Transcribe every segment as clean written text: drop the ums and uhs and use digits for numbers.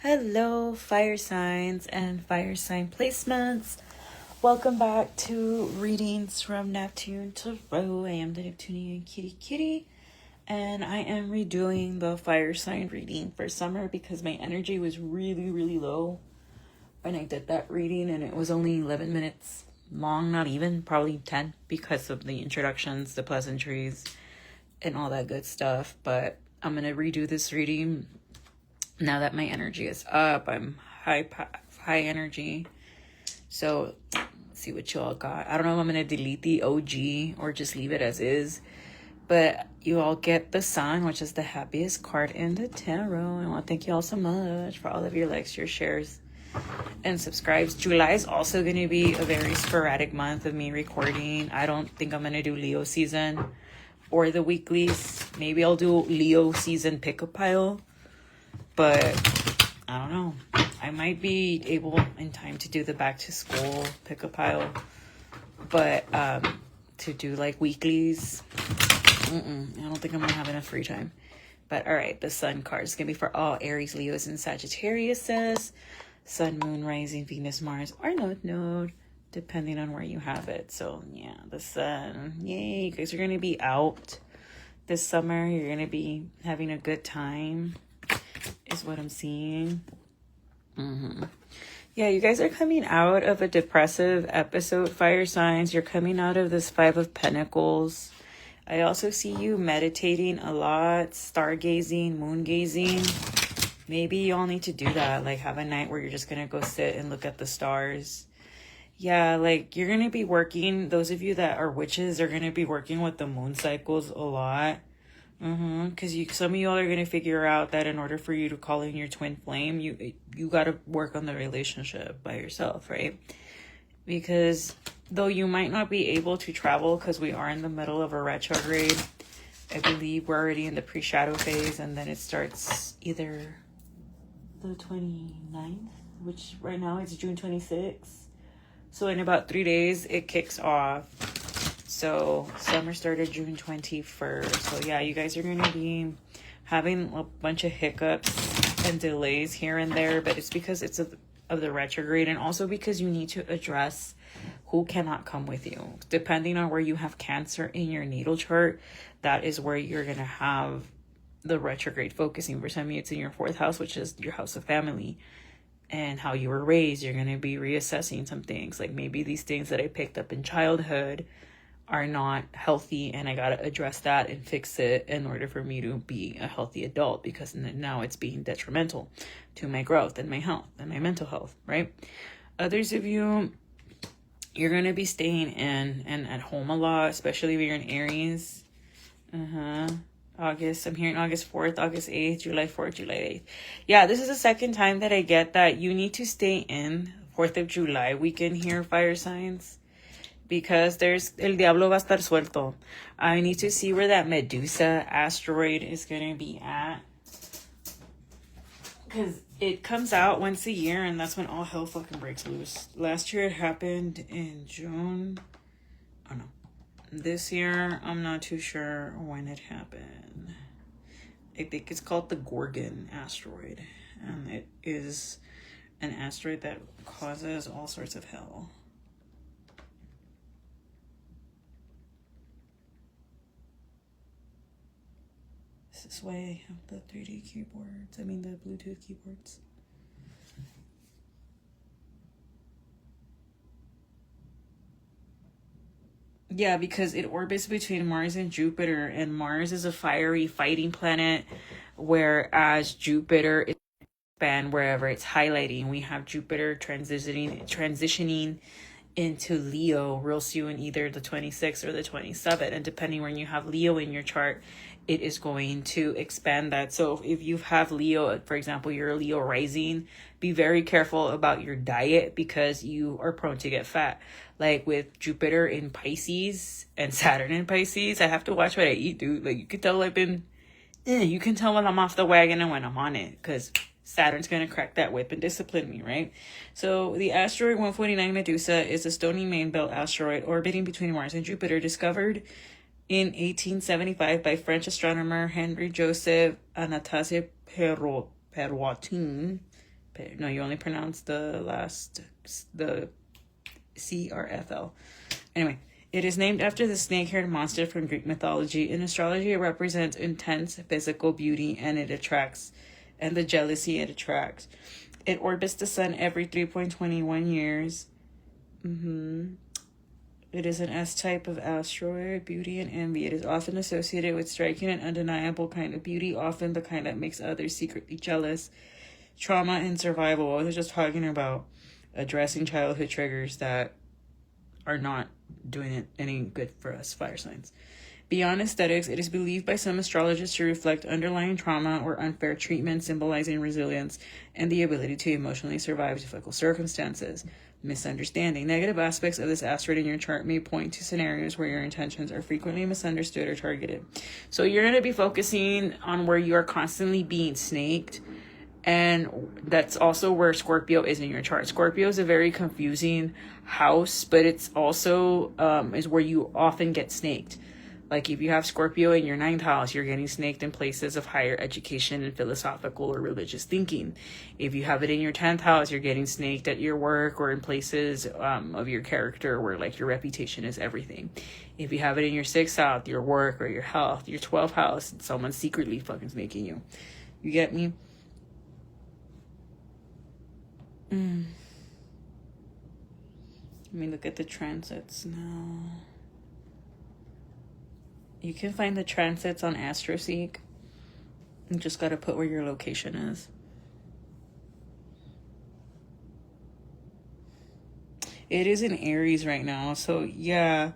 Hello, fire signs and fire sign placements. Welcome back to Readings from Neptune Tarot. I am the Neptuniankittykitty, and I am redoing the fire sign reading for summer because my energy was really low when I did that reading, and it was only 11 minutes long, not even, probably 10, because of the introductions, the pleasantries, and all that good stuff. But I'm going to redo this reading now that my energy is up. I'm high energy. So let's see what you all got. I don't know if I'm going to delete the OG or just leave it as is. But you all get the Sun, which is the happiest card in the tarot. I want to thank you all so much for all of your likes, your shares, and subscribes. July is also going to be a very sporadic month of me recording. I don't think I'm going to do Leo season or the weeklies. Maybe I'll do Leo season pick-up pile. But I don't know. I might be able in time to do the back to school pick-up pile. But to do like weeklies, I don't think I'm going to have enough free time. But all right, the Sun card is going to be for all Aries, Leos, and Sagittariuses. Sun, Moon, Rising, Venus, Mars, or North Node, depending on where you have it. So yeah, the Sun. Yay, you guys are going to be out this summer. You're going to be having a good time, is what I'm seeing. Yeah, you guys are coming out of a depressive episode, fire signs. You're coming out of this 5 of Pentacles. I also see you meditating a lot, stargazing, moon gazing. Maybe you all need to do that, like have a night where you're just going to go sit and look at the stars. Yeah, like you're going to be working, those of you that are witches are going to be working with the moon cycles a lot. Because some of you all are going to figure out that in order for you to call in your twin flame, you got to work on the relationship by yourself, right? Because though you might not be able to travel because we are in the middle of a retrograde, I believe we're already in the pre-shadow phase, and then it starts either the 29th, which right now it's June 26th. So in about 3 days, it kicks off. So summer started June 21st. So yeah, you guys are going to be having a bunch of hiccups and delays here and there, but it's because it's of the retrograde, and also because you need to address who cannot come with you. Depending on where you have Cancer in your natal chart, that is where you're going to have the retrograde focusing. For some of you, it's in your 4th house, which is your house of family and how you were raised. You're going to be reassessing some things, like maybe these things that I picked up in childhood are not healthy, and I got to address that and fix it in order for me to be a healthy adult, because now it's being detrimental to my growth and my health and my mental health, right? Others of you, you're going to be staying in and at home a lot, especially if you're in Aries. August, I'm hearing August 4th, August 8th, July 4th, July 8th. Yeah, this is the second time that I get that you need to stay in 4th of July weekend here, fire signs. Because there's El Diablo va a estar suelto. I need to see where that Medusa asteroid is going to be at. Because it comes out once a year, and that's when all hell fucking breaks loose. Last year it happened in June. Oh no. This year, I'm not too sure when it happened. I think it's called the Gorgon asteroid. And it is an asteroid that causes all sorts of hell. This is why I have the 3D keyboards. I mean the Bluetooth keyboards. Yeah, because it orbits between Mars and Jupiter, and Mars is a fiery fighting planet, whereas Jupiter is expand wherever it's highlighting. We have Jupiter transitioning into Leo real soon, either the 26th or the 27th. And depending when you have Leo in your chart, it is going to expand that. So if you have Leo, for example, you're a Leo rising, be very careful about your diet because you are prone to get fat. Like with Jupiter in Pisces and Saturn in Pisces, I have to watch what I eat, dude. Like you can tell you can tell when I'm off the wagon and when I'm on it, because Saturn's going to crack that whip and discipline me, right? So the asteroid 149 Medusa is a stony main belt asteroid orbiting between Mars and Jupiter, discovered in 1875 by French astronomer Henry Joseph Anastase Perrotin. No, you only pronounce the CRFL. Anyway, it is named after the snake-haired monster from Greek mythology. In astrology, it represents intense physical beauty and the jealousy it attracts. It orbits the sun every 3.21 years. It is an S-type of asteroid, beauty and envy. It is often associated with striking and undeniable kind of beauty, often the kind that makes others secretly jealous. Trauma and survival. I was just talking about addressing childhood triggers that are not doing it any good for us fire signs. Beyond aesthetics, it is believed by some astrologers to reflect underlying trauma or unfair treatment, symbolizing resilience and the ability to emotionally survive difficult circumstances. Misunderstanding. Negative aspects of this asteroid in your chart may point to scenarios where your intentions are frequently misunderstood or targeted. So you're going to be focusing on where you are constantly being snaked. And that's also where Scorpio is in your chart. Scorpio is a very confusing house, but it's also is where you often get snaked. Like if you have Scorpio in your 9th house, you're getting snaked in places of higher education and philosophical or religious thinking. If you have it in your 10th house, you're getting snaked at your work or in places of your character where like your reputation is everything. If you have it in your 6th house, your work or your health, your 12th house, someone's secretly fucking snaking you. You get me? Let me look at the transits now. You can find the transits on AstroSeek. You just got to put where your location is. It is in Aries right now. So, yeah.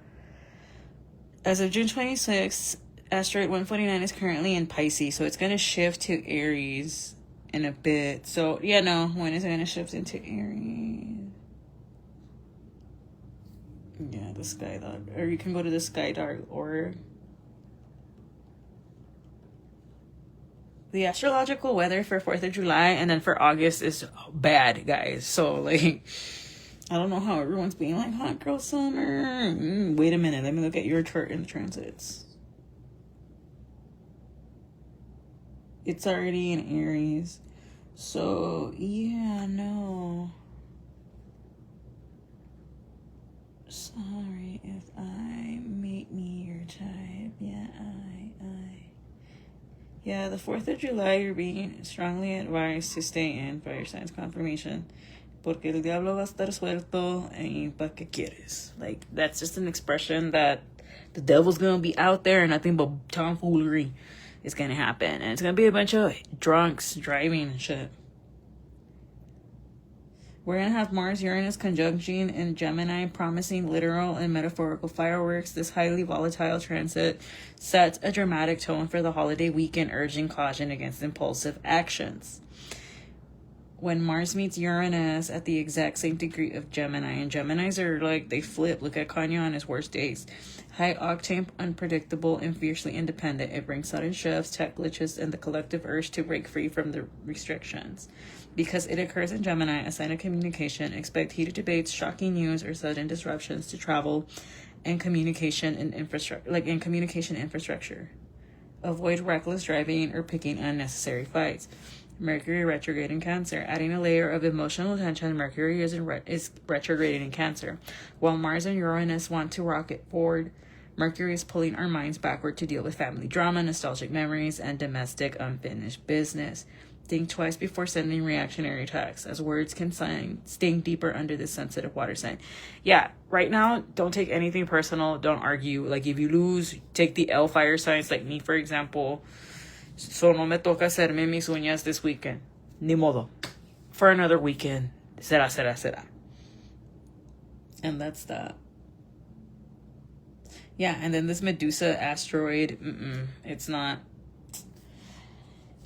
As of June 26th, asteroid 149 is currently in Pisces. So, it's going to shift to Aries in a bit. So, yeah, no. When is it going to shift into Aries? Yeah, the Skydog. Or you can go to the Skydog.org. The astrological weather for 4th of July and then for August is bad, guys. So, like, I don't know how everyone's being like, hot girl summer. Wait a minute. Let me look at your chart in the transits. It's already in Aries. So, yeah, no. Sorry if I make me your type. Yeah, Yeah, the 4th of July, you're being strongly advised to stay in fire signs confirmation. Porque el diablo va a estar suelto y pa' que quieres. Like, that's just an expression that the devil's gonna be out there and nothing but tomfoolery is gonna happen. And it's gonna be a bunch of drunks driving and shit. We're going to have Mars-Uranus conjunction in Gemini, promising literal and metaphorical fireworks. This highly volatile transit sets a dramatic tone for the holiday weekend, urging caution against impulsive actions. When Mars meets Uranus at the exact same degree of Gemini, and Geminis are like, they flip. Look at Kanye on his worst days. High octane, unpredictable, and fiercely independent. It brings sudden shifts, tech glitches, and the collective urge to break free from the restrictions. Because it occurs in Gemini, a sign of communication, expect heated debates, shocking news, or sudden disruptions to travel and communication and infrastructure. Avoid reckless driving or picking unnecessary fights. Mercury retrograde in Cancer, adding a layer of emotional tension. Mercury is retrograding in Cancer. While Mars and Uranus want to rocket forward, Mercury is pulling our minds backward to deal with family drama, nostalgic memories, and domestic unfinished business. Think twice before sending reactionary texts, as words can sting deeper under this sensitive water sign. Yeah, right now, don't take anything personal. Don't argue. Like, if you lose, take the L fire signs. Like me, for example. So no me toca hacerme mis uñas this weekend. Ni modo. For another weekend. Será. And that's that. Yeah, and then this Medusa asteroid, it's not.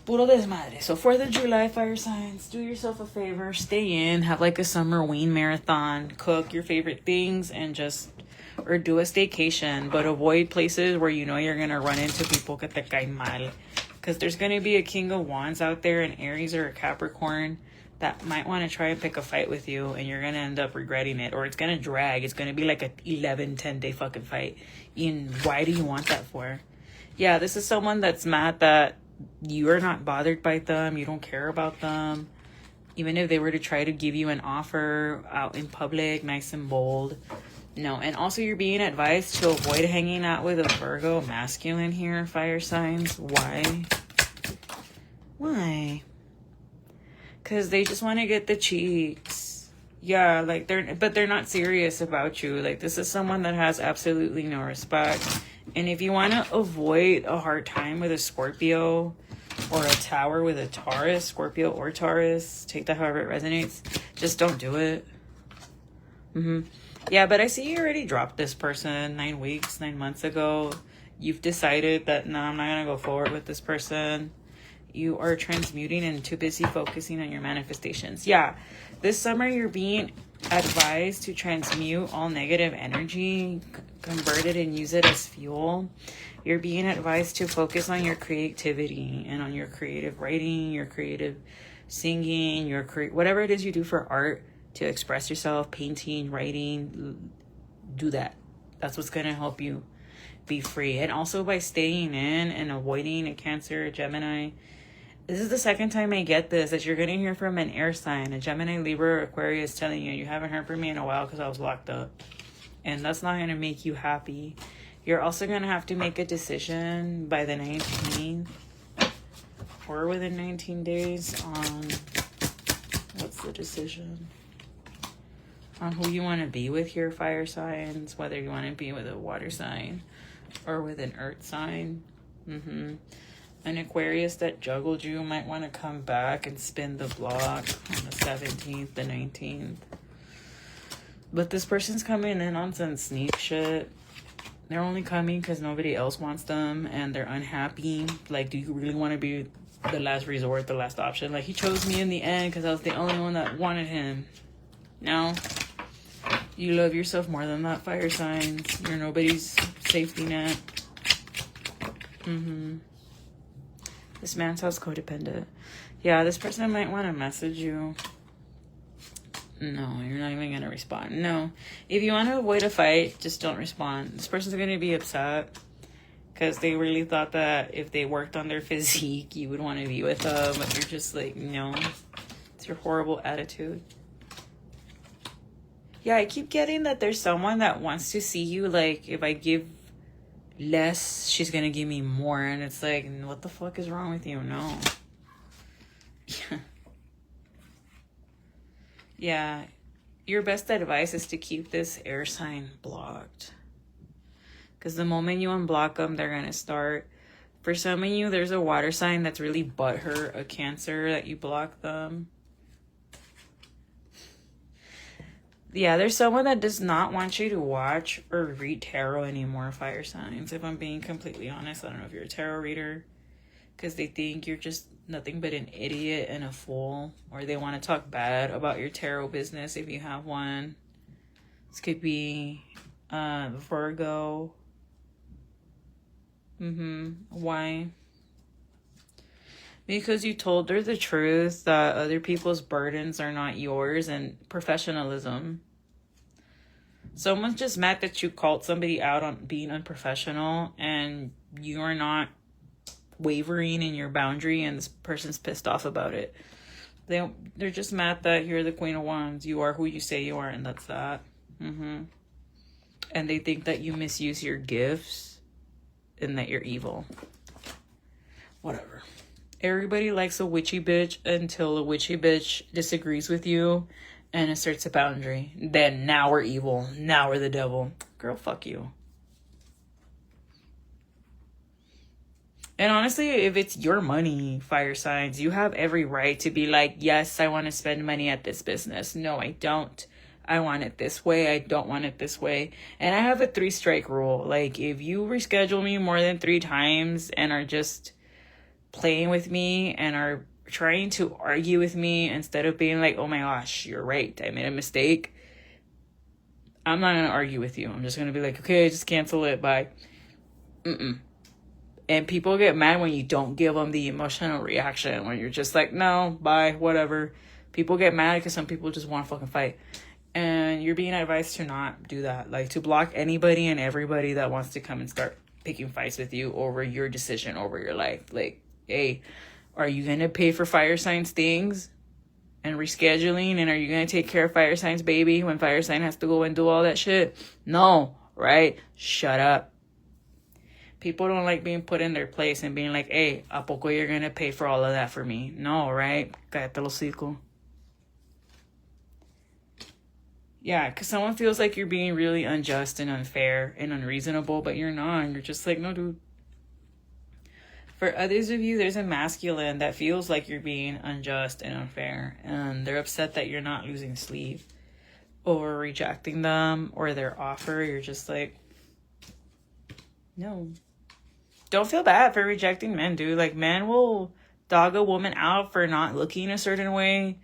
Puro desmadre. So 4th of July, fire signs, do yourself a favor, stay in, have like a summer ween marathon, cook your favorite things, and or do a staycation, but avoid places where you know you're going to run into people que te caen mal. Because there's going to be a King of Wands out there, an Aries or a Capricorn, that might want to try and pick a fight with you, and you're going to end up regretting it, or it's going to drag. It's going to be like a 10 day fucking fight. And why do you want that for? Yeah, this is someone that's mad that you are not bothered by them. You don't care about them. Even if they were to try to give you an offer out in public, nice and bold. No, and also you're being advised to avoid hanging out with a Virgo masculine here, fire signs. Why? Why? Because they just want to get the cheeks. Yeah, like they're not serious about you. Like, this is someone that has absolutely no respect. And if you want to avoid a hard time with a Scorpio or a tower with a Taurus, Scorpio or Taurus, take that however it resonates, just don't do it. Yeah, but I see you already dropped this person 9 months ago. You've decided that, no, I'm not going to go forward with this person. You are transmuting and too busy focusing on your manifestations. Yeah, this summer you're being advised to transmute all negative energy, convert it and use it as fuel. You're being advised to focus on your creativity and on your creative writing, your creative singing, whatever it is you do for art to express yourself, painting, writing. Do that. That's what's going to help you be free. And also by staying in and avoiding a Cancer, a Gemini. This is the second time I get this, that you're going to hear from an air sign, a Gemini, Libra, or Aquarius, telling you haven't heard from me in a while because I was locked up. And that's not going to make you happy. You're also going to have to make a decision by the 19th or within 19 days on what's the decision? On who you want to be with your fire signs, whether you want to be with a water sign or with an earth sign. An Aquarius that juggled you might want to come back and spin the block on the 17th, the 19th. But this person's coming in on some sneak shit. They're only coming because nobody else wants them and they're unhappy. Like, do you really want to be the last resort, the last option? Like, he chose me in the end because I was the only one that wanted him. No. You love yourself more than that, fire signs. You're nobody's safety net. This man sounds codependent. Yeah, this person might want to message you. No, you're not even going to respond. No. If you want to avoid a fight, just don't respond. This person's going to be upset because they really thought that if they worked on their physique, you would want to be with them. But you're just like, no. It's your horrible attitude. Yeah, I keep getting that there's someone that wants to see you. Like, if I give less, she's gonna give me more, and it's like, what the fuck is wrong with you? No. Yeah, your best advice is to keep this air sign blocked, because the moment you unblock them, they're gonna start. For some of you, there's a water sign that's really butthurt, a Cancer, that you block them. Yeah, there's someone that does not want you to watch or read tarot anymore, fire signs. If I'm being completely honest, I don't know if you're a tarot reader, because they think you're just nothing but an idiot and a fool, or they want to talk bad about your tarot business if you have one. This could be Virgo. Why? Because you told her the truth that other people's burdens are not yours, and professionalism. Someone's just mad that you called somebody out on being unprofessional and you are not wavering in your boundary, and this person's pissed off about it. They're just mad that you're the Queen of Wands. You are who you say you are, and that's that. And they think that you misuse your gifts and that you're evil. Whatever. Everybody likes a witchy bitch until a witchy bitch disagrees with you and asserts a boundary. Then now we're evil. Now we're the devil. Girl, fuck you. And honestly, if it's your money, fire signs, you have every right to be like, yes, I want to spend money at this business. No, I don't. I want it this way. I don't want it this way. And I have a 3-strike rule. Like, if you reschedule me more than 3 times and are just playing with me and are trying to argue with me instead of being like, oh my gosh, you're right, I made a mistake, I'm not gonna argue with you. I'm just gonna be like, okay, just cancel it, bye. And people get mad when you don't give them the emotional reaction, when you're just like, no, bye, whatever. People get mad because some people just want to fucking fight. And you're being advised to not do that. Like, to block anybody and everybody that wants to come and start picking fights with you over your decision, over your life. Like, hey, are you going to pay for fire signs things and rescheduling? And are you going to take care of fire signs baby when fire sign has to go and do all that shit? No, right? Shut up. People don't like being put in their place and being like, hey, ¿a poco you're going to pay for all of that for me? No, right? Cállate el hocico. Yeah, because someone feels like you're being really unjust and unfair and unreasonable, but you're not. You're just like, no, dude. For others of you, there's a masculine that feels like you're being unjust and unfair, and they're upset that you're not losing sleep over rejecting them or their offer. You're just like, no. Don't feel bad for rejecting men, dude. Like, men will dog a woman out for not looking a certain way.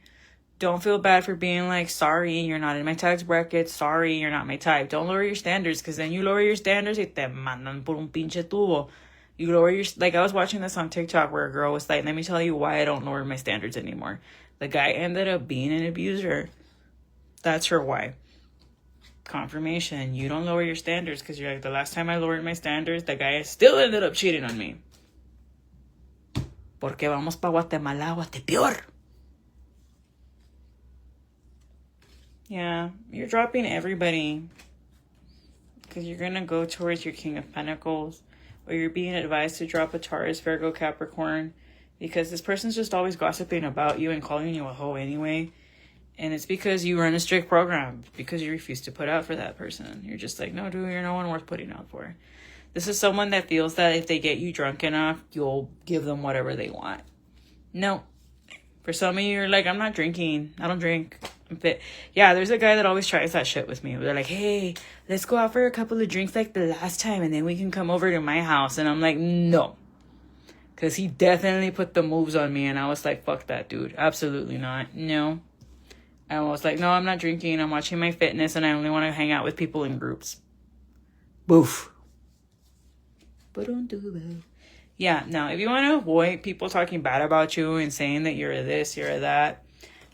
Don't feel bad for being like, sorry, you're not in my tax bracket. Sorry, you're not my type. Don't lower your standards, because then you lower your standards y te mandan por un pinche tubo. You lower your... Like, I was watching this on TikTok where a girl was like, let me tell you why I don't lower my standards anymore. The guy ended up being an abuser. That's her why. Confirmation. You don't lower your standards because you're like, the last time I lowered my standards, the guy still ended up cheating on me. Porque vamos pa Guatemala, Guatepeor. Yeah, you're dropping everybody because you're going to go towards your King of Pentacles, or you're being advised to drop a Taurus, Virgo, Capricorn, because this person's just always gossiping about you and calling you a hoe anyway. And it's because you run a strict program, because you refuse to put out for that person. You're just like, no, dude, you're no one worth putting out for. This is someone that feels that if they get you drunk enough, you'll give them whatever they want. No. For some of you, you're like, I'm not drinking. I don't drink. I'm fit. Yeah, there's a guy that always tries that shit with me. They're like, hey, let's go out for a couple of drinks like the last time, and then we can come over to my house. And I'm like, no. Because he definitely put the moves on me, and I was like, fuck that, dude. Absolutely not. No. I was like, no, I'm not drinking. I'm watching my fitness, and I only want to hang out with people in groups. Boof. But don't do that. Yeah, now, if you want to avoid people talking bad about you and saying that you're this, you're that,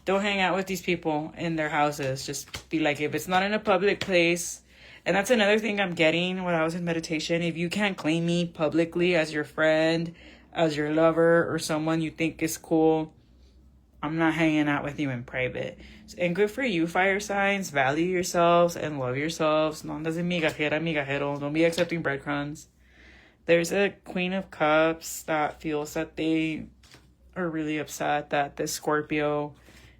don't hang out with these people in their houses. Just be like, if it's not in a public place. And that's another thing I'm getting when I was in meditation. If you can't claim me publicly as your friend, as your lover, or someone you think is cool, I'm not hanging out with you in private. And good for you, fire signs. Value yourselves and love yourselves. No andas de migajera, migajero. Don't be accepting breadcrumbs. There's a Queen of Cups that feels that they are really upset that this Scorpio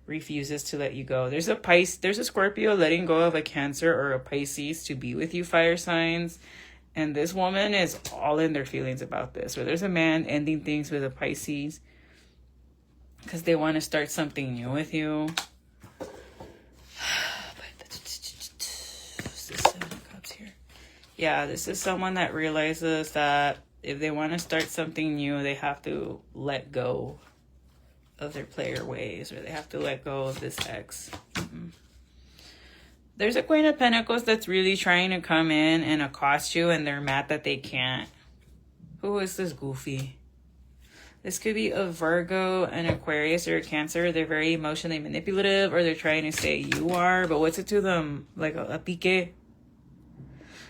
refuses to let you go. There's a Scorpio letting go of a Cancer or a Pisces to be with you, fire signs. And this woman is all in their feelings about this. Or there's a man ending things with a Pisces because they want to start something new with you. Yeah, this is someone that realizes that if they want to start something new, they have to let go of their player ways, or they have to let go of this ex. There's a Queen of Pentacles that's really trying to come in and accost you, and they're mad that they can't. Who is this goofy? This could be a Virgo, an Aquarius, or a Cancer. They're very emotionally manipulative, or they're trying to say you are, but what's it to them? Like a pique?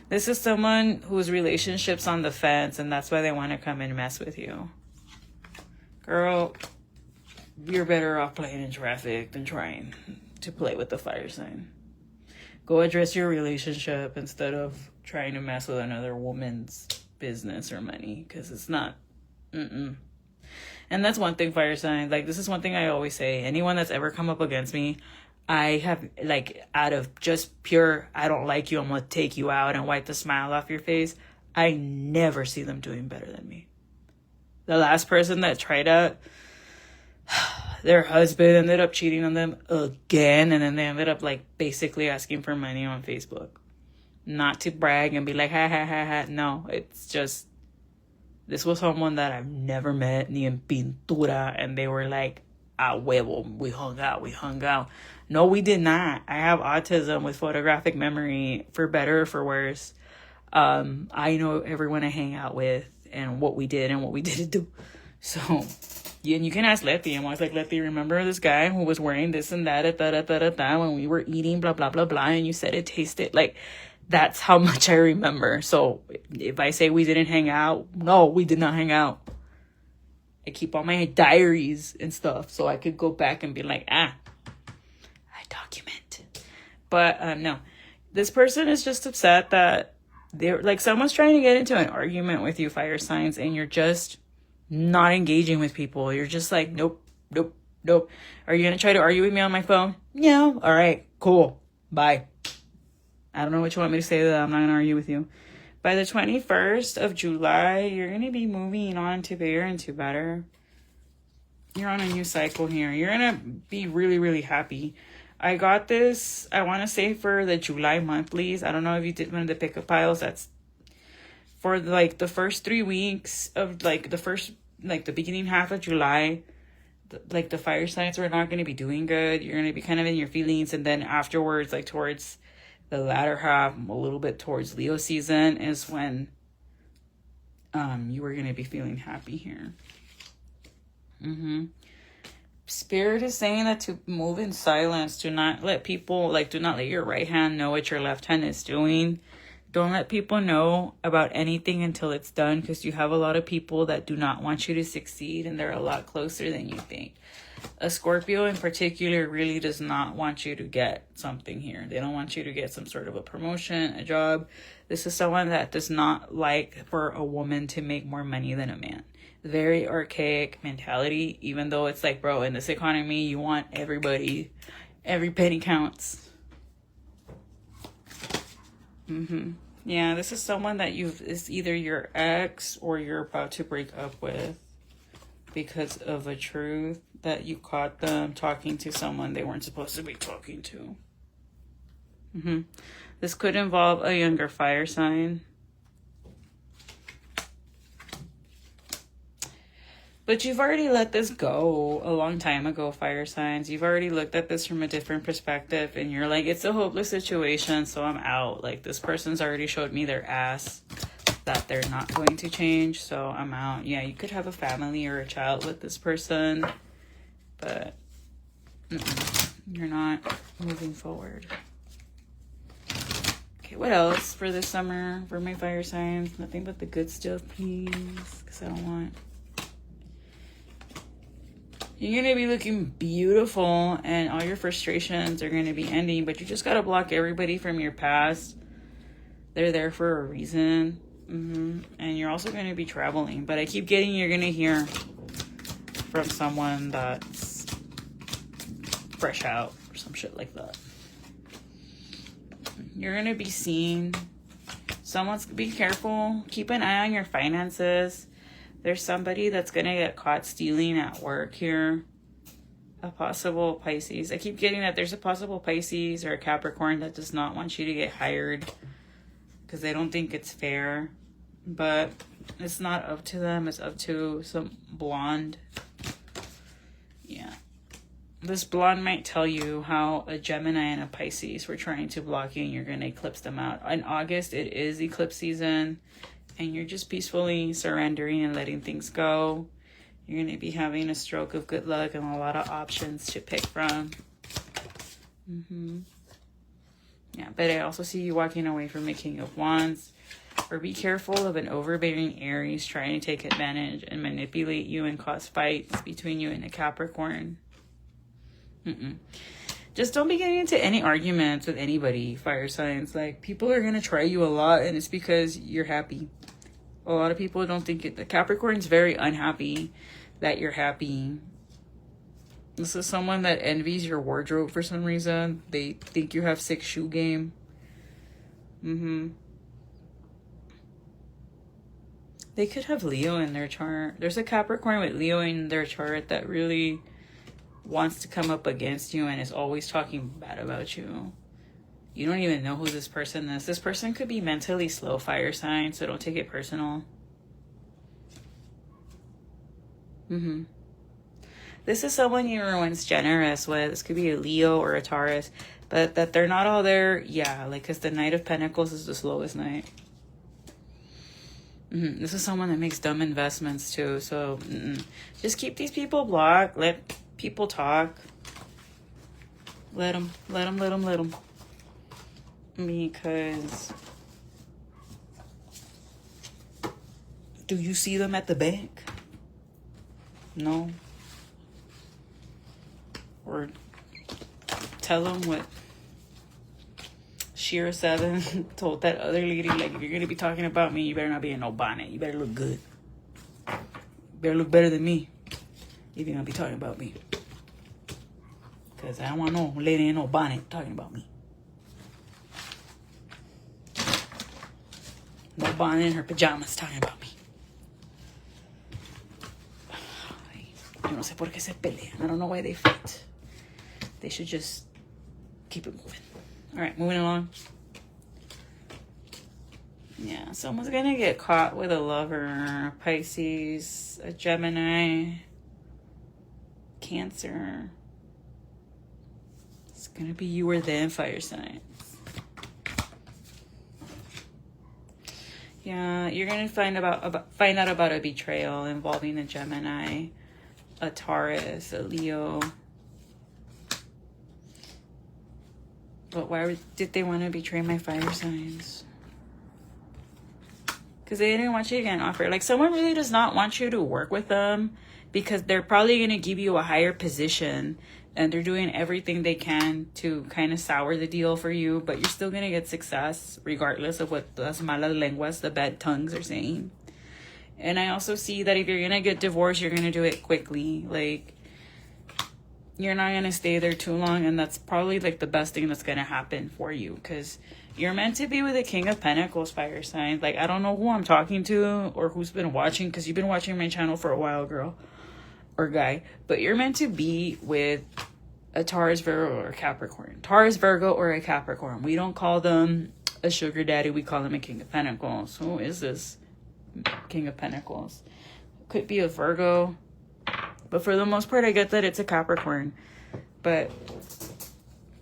This is someone whose relationship's on the fence, and that's why they want to come and mess with you. Girl, you're better off playing in traffic than trying to play with the fire sign. Go address your relationship instead of trying to mess with another woman's business or money, because it's not. And that's one thing, fire sign. Like, this is one thing I always say. Anyone that's ever come up against me, I have, like, out of just pure, I don't like you, I'm going to take you out and wipe the smile off your face. I never see them doing better than me. The last person that tried to, their husband ended up cheating on them again, and then they ended up like basically asking for money on Facebook. Not to brag and be like, ha ha ha ha. No, it's just, this was someone that I've never met, ni en pintura, and they were like, a huevo, we hung out. No, we did not. I have autism with photographic memory, for better or for worse. I know everyone I hang out with and what we did and what we didn't do. So, yeah, and you can ask Letty. And I was like, Letty, remember this guy who was wearing this and that, when we were eating, blah, blah, blah, blah, and you said it tasted like, that's how much I remember. So if I say we didn't hang out, no, we did not hang out. I keep all my diaries and stuff so I could go back and be like, I document. But no, this person is just upset that they're like, someone's trying to get into an argument with you, fire signs, and you're just not engaging with people. You're just like, nope. Are you gonna try to argue with me on my phone? No. All right, cool, bye. I don't know what you want me to say, that I'm not gonna argue with you. By the 21st of July, you're gonna be moving on to bigger and to better. You're on a new cycle here. You're gonna be really, really happy. I got this, I want to say, for the July monthlies. I don't know if you did one of the pickup piles. That's for like the first 3 weeks of like the beginning half of July. Like the fire signs are not going to be doing good. You're going to be kind of in your feelings. And then afterwards, like towards the latter half, a little bit towards Leo season, is when you were going to be feeling happy here. Spirit is saying that to move in silence. Do not let people, do not let your right hand know what your left hand is doing. Don't let people know about anything until it's done, because you have a lot of people that do not want you to succeed, and they're a lot closer than you think. A Scorpio in particular really does not want you to get something here. They don't want you to get some sort of a promotion, a job. This is someone that does not like for a woman to make more money than a man. Very archaic mentality, even though it's like, bro, in this economy, you want everybody, every penny counts. Yeah, this is someone that is either your ex or you're about to break up with because of a truth that you caught them talking to someone they weren't supposed to be talking to. This could involve a younger fire sign. But you've already let this go a long time ago, fire signs. You've already looked at this from a different perspective, and you're like, it's a hopeless situation, so I'm out. Like, this person's already showed me their ass, that they're not going to change, so I'm out. Yeah, you could have a family or a child with this person, but you're not moving forward. Okay, what else for this summer for my fire signs? Nothing but the good stuff, please, because I don't want... You're going to be looking beautiful, and all your frustrations are going to be ending, but you just got to block everybody from your past. They're there for a reason. And you're also going to be traveling, but I keep getting you're going to hear from someone that's fresh out or some shit like that. You're going to be seen. Be careful. Keep an eye on your finances. There's somebody that's going to get caught stealing at work here. A possible Pisces. I keep getting that there's a possible Pisces or a Capricorn that does not want you to get hired because they don't think it's fair. But it's not up to them. It's up to some blonde. Yeah. This blonde might tell you how a Gemini and a Pisces were trying to block you, and you're going to eclipse them out. In August, it is eclipse season. And you're just peacefully surrendering and letting things go. You're going to be having a stroke of good luck and a lot of options to pick from. Yeah, but I also see you walking away from the King of Wands. Or be careful of an overbearing Aries trying to take advantage and manipulate you and cause fights between you and a Capricorn. Just don't be getting into any arguments with anybody, fire signs. Like, people are going to try you a lot, and it's because you're happy. A lot of people don't think it. The Capricorn's very unhappy that you're happy. This is someone that envies your wardrobe for some reason. They think you have 6 shoe game. They could have Leo in their chart. There's a Capricorn with Leo in their chart that really wants to come up against you and is always talking bad about you. You don't even know who this person is. This person could be mentally slow, fire sign, so don't take it personal. This is someone you were once generous with. This could be a Leo or a Taurus, but that they're not all there. Yeah, like, because the Knight of Pentacles is the slowest knight. This is someone that makes dumb investments too. So just keep these people blocked. Let people talk. Let them. Because do you see them at the bank? No. Or tell them what Shira 7 told that other lady, like, if you're gonna be talking about me, you better not be in no bonnet. You better look good. You better look better than me if you're gonna be talking about me. Because I don't want no lady in no bonnet talking about me. No bonnet in her pajamas talking about me. Yo no sé por qué se pelean. I don't know why they fight. They should just keep it moving. All right, moving along. Yeah, someone's gonna get caught with a lover. Pisces, a Gemini, Cancer. It's gonna be you or them, fire signs. Yeah, you're gonna find out about a betrayal involving a Gemini, a Taurus, a Leo. But why did they want to betray my fire signs? Because they didn't want you to get an offer. Like, someone really does not want you to work with them because they're probably going to give you a higher position and they're doing everything they can to kind of sour the deal for you, but you're still going to get success regardless of what las malas lenguas, the bad tongues, are saying. And I also see that if you're going to get divorced, you're going to do it quickly. Like, you're not going to stay there too long, and that's probably like the best thing that's going to happen for you, because you're meant to be with the King of Pentacles, fire sign. Like, I don't know who I'm talking to or who's been watching, because you've been watching my channel for a while, girl or guy, but you're meant to be with a Taurus, Virgo, or a Capricorn. Taurus, Virgo, or a Capricorn. We don't call them a sugar daddy. We call them a King of Pentacles. Who is this King of Pentacles? Could be a Virgo, but for the most part, I get that it's a Capricorn. But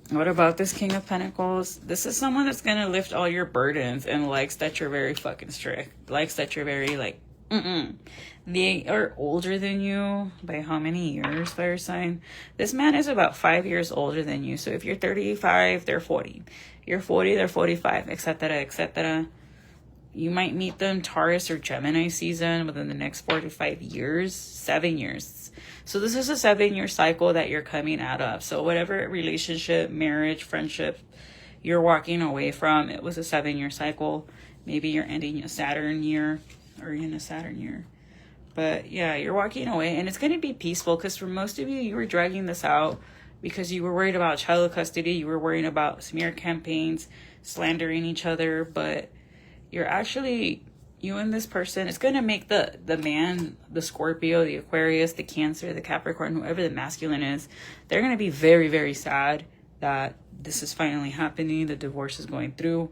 what about this King of Pentacles? This is someone that's going to lift all your burdens and likes that you're very fucking strict. Likes that you're very, like, They are older than you by how many years, fire sign? This man is about 5 years older than you. So if you're 35, they're 40. You're 40, they're 45, etc., etc. You might meet them Taurus or Gemini season within the next 4 to 5 years, 7 years. So this is a 7-year cycle that you're coming out of. So whatever relationship, marriage, friendship you're walking away from, it was a 7-year cycle. Maybe you're ending a Saturn year or in a Saturn year. But yeah, you're walking away and it's going to be peaceful, because for most of you, you were dragging this out because you were worried about child custody. You were worrying about smear campaigns, slandering each other, but you're actually, you and this person, it's going to make the man, the Scorpio, the Aquarius, the Cancer, the Capricorn, whoever the masculine is, they're going to be very, very sad that this is finally happening. The divorce is going through,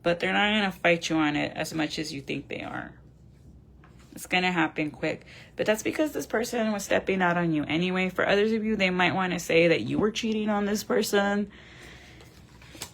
but they're not going to fight you on it as much as you think they are. It's going to happen quick, but that's because this person was stepping out on you anyway. For others of you, they might want to say that you were cheating on this person.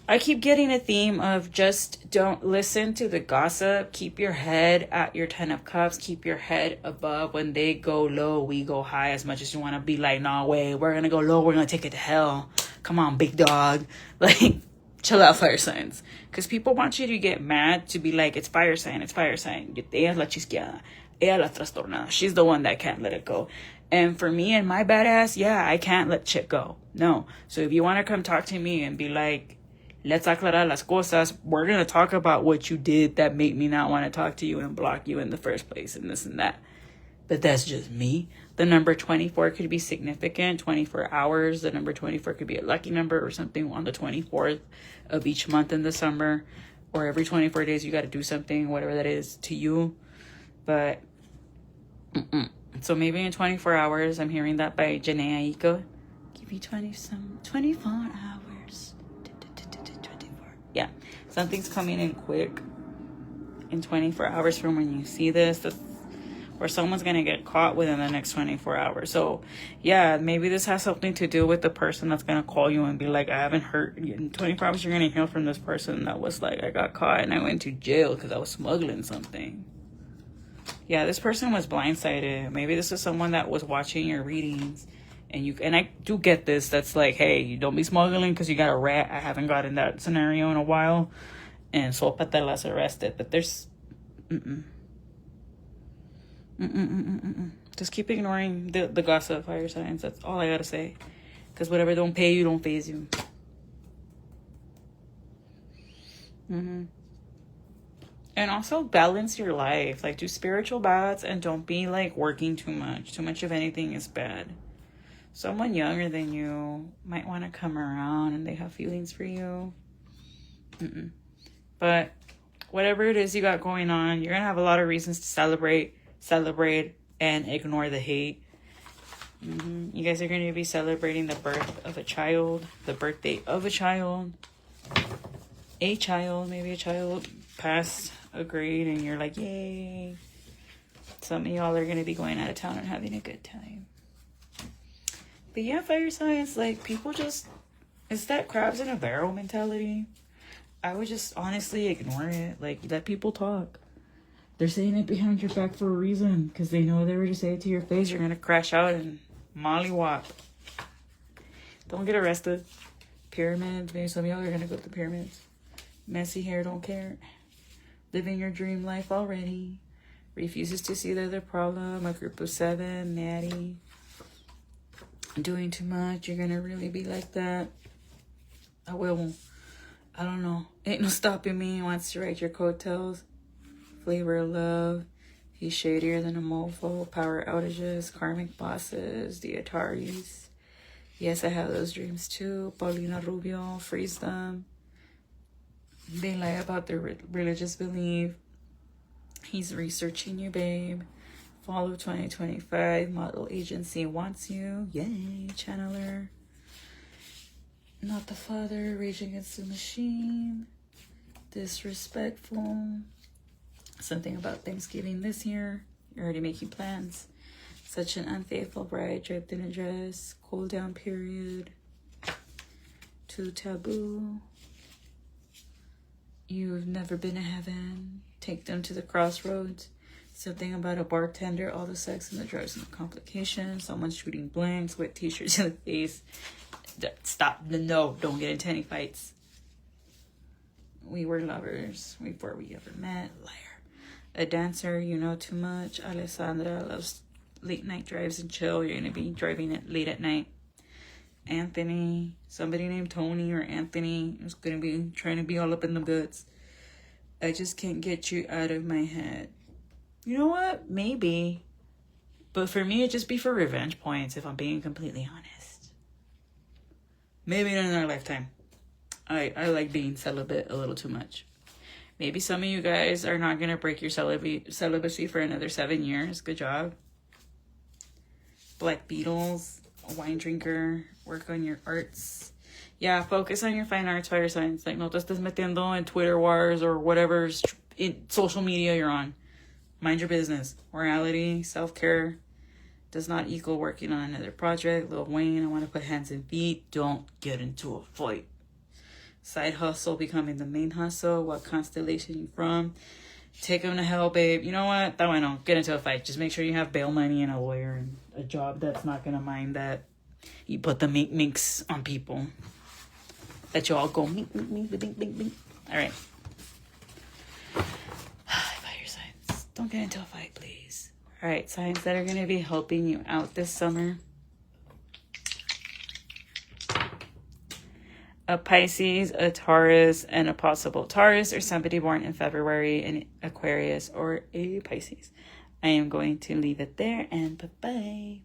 I keep getting a theme of just don't listen to the gossip. Keep your head at your 10 of Cups. Keep your head above. When they go low, we go high. As much as you want to be like, no way, we're going to go low. We're going to take it to hell. Come on, big dog. Like, chill out, fire signs. Because people want you to get mad, to be like, it's fire sign, it's fire sign. Ella es la chisqueada. Ella la trastornada. She's the one that can't let it go. And for me and my badass, yeah, I can't let shit go. No. So if you want to come talk to me and be like, let's aclarar las cosas, we're going to talk about what you did that made me not want to talk to you and block you in the first place and this and that. But that's just me. The number 24 could be significant, 24 hours. The number 24 could be a lucky number or something on the 24th of each month in the summer, or every 24 days you got to do something, whatever that is to you. But so maybe in 24 hours, I'm hearing that by Janae Aiko. maybe 24 hours. 24. Yeah, something's coming in quick in 24 hours from when you see this. Or someone's going to get caught within the next 24 hours. So, yeah, maybe this has something to do with the person that's going to call you and be like, I haven't heard. In 24 hours, you're going to hear from this person that was like, I got caught and I went to jail because I was smuggling something. Yeah, this person was blindsided. Maybe this is someone that was watching your readings. And I do get this. That's like, hey, you don't be smuggling because you got a rat. I haven't gotten that scenario in a while. And Sopatelas arrested. But there's... Just keep ignoring the gossip, fire signs. That's all I gotta say. Because whatever don't pay you, don't phase you. And also balance your life. Like, do spiritual baths and don't be like working too much. Too much of anything is bad. Someone younger than you might want to come around and they have feelings for you. But whatever it is you got going on, you're gonna have a lot of reasons to celebrate, and ignore the hate. You guys are going to be celebrating the birth of a child, the birthday of a child, maybe a child passed a grade and you're like, yay. Some of y'all are going to be going out of town and having a good time. But yeah, fire signs, like, people just, it's that crabs in a barrel mentality. I would just honestly ignore it. Like, let people talk. They're saying it behind your back for a reason. Because they know they were to say it to your face. You're going to crash out and mollywop. Don't get arrested. Pyramids. Maybe some of y'all are going to go to the pyramids. Messy hair, don't care. Living your dream life already. Refuses to see the other problem. A group of 7. Maddie. Doing too much. You're going to really be like that. I don't know. Ain't no stopping me. Wants to ride your coattails. Flavor of love. He's shadier than a mofo. Power outages. Karmic bosses. The Ataris. Yes, I have those dreams too. Paulina Rubio. Freeze them. They lie about their religious belief. He's researching you, babe. Fall of 2025. Model agency wants you. Yay, channeler. Not the father. Rage against the machine. Disrespectful. Something about Thanksgiving this year. You're already making plans. Such an unfaithful bride. Draped in a dress. Cool down period. Too taboo. You've never been to heaven. Take them to the crossroads. Something about a bartender. All the sex and the drugs and the complications. Someone shooting blanks. Wet t-shirts in the face. Stop. No, don't get into any fights. We were lovers before we ever met. Liar. A dancer, you know too much. Alessandra loves late night drives and chill. You're going to be driving it late at night. Anthony, somebody named Tony or Anthony is going to be trying to be all up in the guts. I just can't get you out of my head. You know what? Maybe. But for me, it'd just be for revenge points, if I'm being completely honest. Maybe in another lifetime. I like being celibate a little too much. Maybe some of you guys are not going to break your celibacy for another 7 years. Good job. Black Beatles, a wine drinker, work on your arts. Yeah, focus on your fine arts, fire signs. Like, no te estés metiendo in Twitter wars or whatever's in social media you're on. Mind your business. Morality, self-care does not equal working on another project. Lil Wayne, I want to put hands and feet. Don't get into a fight. Side hustle becoming the main hustle. What constellation you from? Take them to hell, babe. You know what? That one, don't get into a fight. Just make sure you have bail money and a lawyer and a job that's not going to mind that you put the minks on people. That you all go mink. All right. Fire signs. Don't get into a fight, please. All right. Signs that are going to be helping you out this summer. A Pisces, a Taurus, and a possible Taurus, or somebody born in February, an Aquarius, or a Pisces. I am going to leave it there, and bye-bye.